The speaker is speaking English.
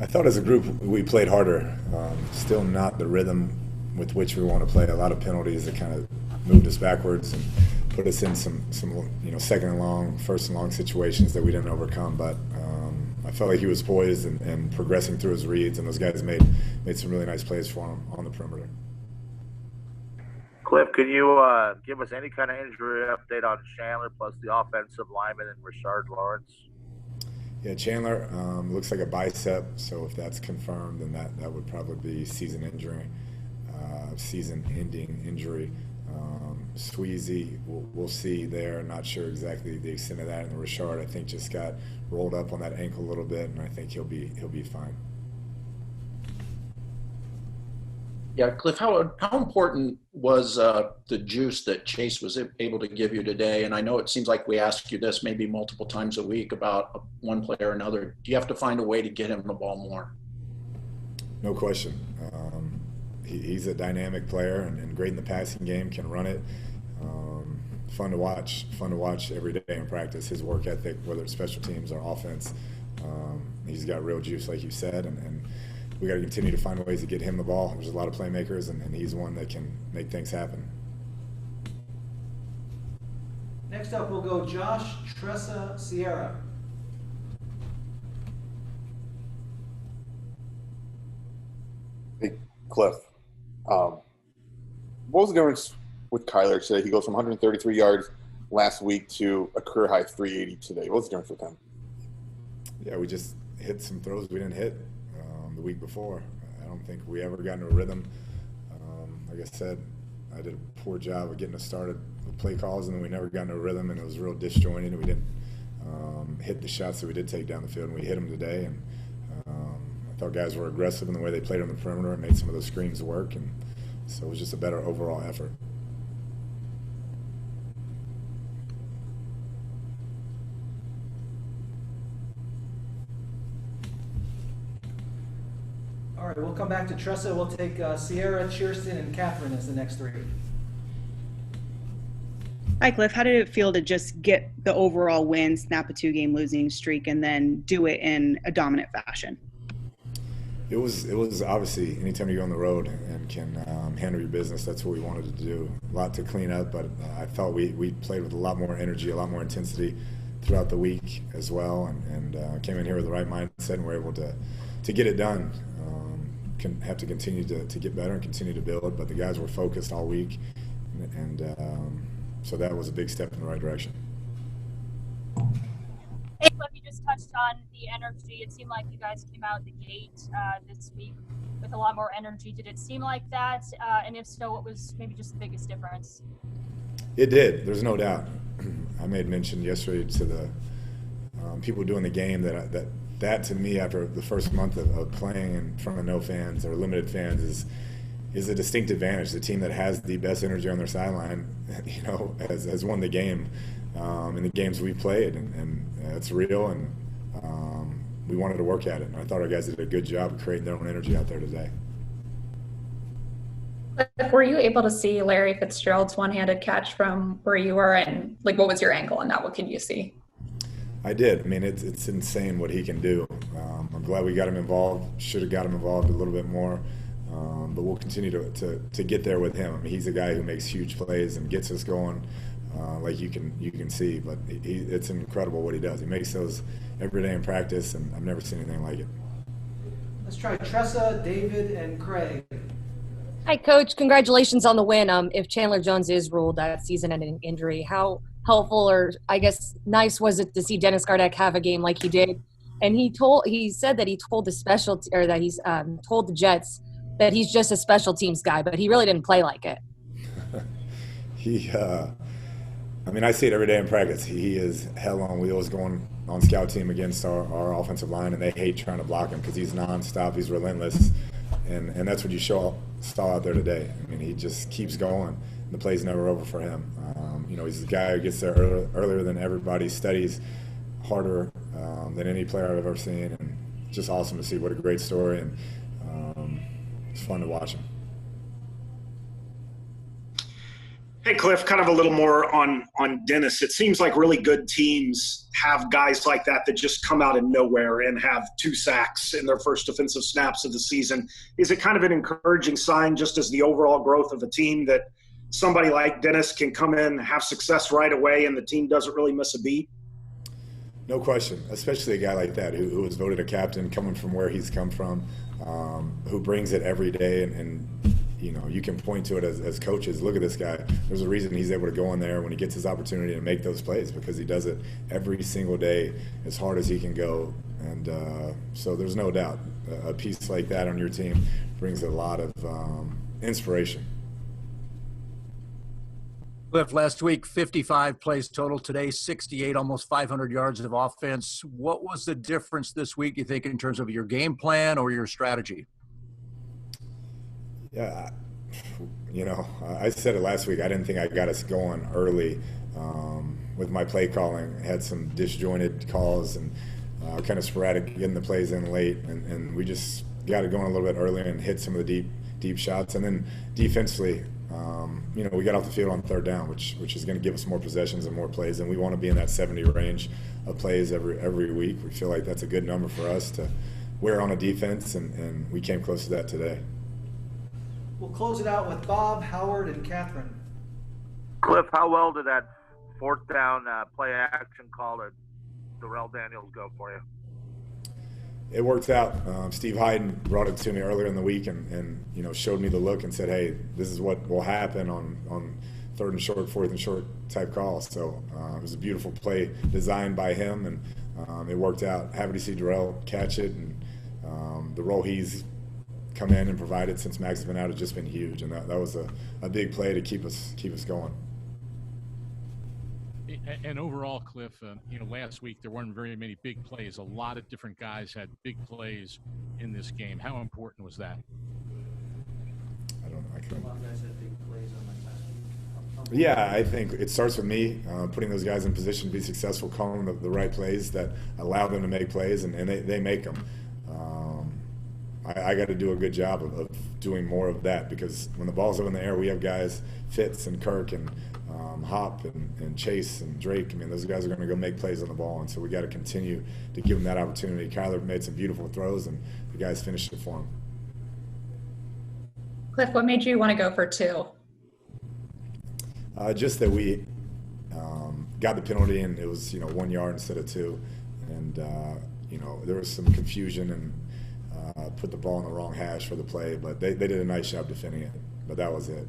I thought as a group we played harder. Still not the rhythm with which we want to play. A lot of penalties that kind of moved us backwards and put us in some second and long, first and long situations that we didn't overcome. But I felt like he was poised and progressing through his reads, and those guys made some really nice plays for him on the perimeter. Kliff, can you give us any kind of injury update on Chandler plus the offensive lineman and Rashard Lawrence? Yeah, Chandler looks like a bicep, so if that's confirmed, then that would probably be season-ending injury. Sweezy, we'll see there. Not sure exactly the extent of that. And Rashard, I think, just got rolled up on that ankle a little bit, and I think he'll be fine. Yeah, Kliff, how important was the juice that Chase was able to give you today? And I know it seems like we ask you this maybe multiple times a week about one player or another. Do you have to find a way to get him the ball more? No question. He's a dynamic player and great in the passing game, can run it. Fun to watch every day in practice. His work ethic, whether it's special teams or offense, he's got real juice, like you said, and we got to continue to find ways to get him the ball. There's a lot of playmakers, and he's one that can make things happen. Next up, we'll go Josh Tressa Sierra. Hey, Kliff. What was the difference with Kyler today? He goes from 133 yards last week to a career high 380 today. What's the difference with him? Yeah, we just hit some throws we didn't hit the week before. I don't think we ever got into a rhythm. Like I said, I did a poor job of getting us started with play calls, and then we never got into a rhythm, and it was real disjointed, and we didn't hit the shots that we did take down the field, and we hit them today. And I thought guys were aggressive in the way they played on the perimeter and made some of those screens work, and so it was just a better overall effort. All right, we'll come back to Tressa. We'll take Sierra, Cheerston, and Catherine as the next three. Hi, Kliff. How did it feel to just get the overall win, snap a two-game losing streak, and then do it in a dominant fashion? It was obviously anytime you go on the road and can handle your business, that's what we wanted to do. A lot to clean up, but I felt we played with a lot more energy, a lot more intensity throughout the week as well, and came in here with the right mindset and were able to get it done. Have to continue to get better and continue to build, but the guys were focused all week, and so that was a big step in the right direction. Hey, Kliff, you just touched on the energy. It seemed like you guys came out the gate this week with a lot more energy. Did it seem like that? And if so, what was maybe just the biggest difference? It did. There's no doubt. I made mention yesterday to the people doing the game that to me, after the first month of playing in front of no fans or limited fans, is a distinct advantage. The team that has the best energy on their sideline, has won the game in the games we've played, and it's real, and we wanted to work at it. And I thought our guys did a good job of creating their own energy out there today. Were you able to see Larry Fitzgerald's one-handed catch from where you were, and what was your angle on that? What could you see? I did. I mean, it's insane what he can do. I'm glad we got him involved. Should have got him involved a little bit more, but we'll continue to get there with him. I mean, he's a guy who makes huge plays and gets us going, like you can see. But it's incredible what he does. He makes those every day in practice, and I've never seen anything like it. Let's try Tressa, David, and Craig. Hi, Coach. Congratulations on the win. If Chandler Jones is ruled that season-ending injury, how helpful or I guess nice was it to see Dennis Gardeck have a game like he did? And he said that he told he's told the Jets that he's just a special teams guy, but he really didn't play like it. I see it every day in practice. He is hell on wheels going on scout team against our offensive line, and they hate trying to block him because he's nonstop, he's relentless, and that's what you saw out there today. I mean, he just keeps going. The play's never over for him. He's the guy who gets there earlier than everybody, studies harder than any player I've ever seen, and just awesome to see. What a great story, and it's fun to watch him. Hey, Kliff, kind of a little more on Dennis. It seems like really good teams have guys like that just come out of nowhere and have 2 sacks in their first defensive snaps of the season. Is it kind of an encouraging sign just as the overall growth of a team that somebody like Dennis can come in, have success right away, and the team doesn't really miss a beat? No question, especially a guy like that who was voted a captain, coming from where he's come from, who brings it every day, and you know, you can point to it as coaches. Look at this guy. There's a reason he's able to go in there when he gets his opportunity to make those plays, because he does it every single day as hard as he can go. And so there's no doubt a piece like that on your team brings a lot of inspiration. Kliff, last week, 55 plays total. Today, 68, almost 500 yards of offense. What was the difference this week, you think, in terms of your game plan or your strategy? Yeah, you know, I said it last week. I didn't think I got us going early with my play calling. I had some disjointed calls and kind of sporadic, getting the plays in late, and we just got it going a little bit earlier and hit some of the deep shots. And then defensively, you know, we got off the field on 3rd down, which is going to give us more possessions and more plays, and we want to be in that 70 range of plays every week. We feel like that's a good number for us to wear on a defense, and we came close to that today. We'll close it out with Bob, Howard, and Catherine. Kliff, how well did that 4th down play action call to Darrell Daniels go for you? It worked out. Steve Hyden brought it to me earlier in the week and you know, showed me the look and said, hey, this is what will happen on 3rd and short, 4th and short type calls. So it was a beautiful play designed by him, and it worked out. Happy to see Darrell catch it, and the role he's come in and provided since Max has been out has just been huge, and that was a big play to keep us going. And overall, Kliff, you know, last week there weren't very many big plays. A lot of different guys had big plays in this game. How important was that? I don't know. I couldn't. A lot of guys had big plays on like last week. Yeah, I think it starts with me putting those guys in position to be successful, calling the right plays that allow them to make plays, and they make them. I got to do a good job of doing more of that, because when the ball's up in the air, we have guys, Fitz and Kirk and Hop and Chase and Drake. I mean, those guys are going to go make plays on the ball, and so we got to continue to give them that opportunity. Kyler made some beautiful throws, and the guys finished it for him. Kliff, what made you want to go for 2? Just that we got the penalty, and it was, you know, 1 yard instead of 2, and you know, there was some confusion and put the ball in the wrong hash for the play, but they did a nice job defending it. But that was it.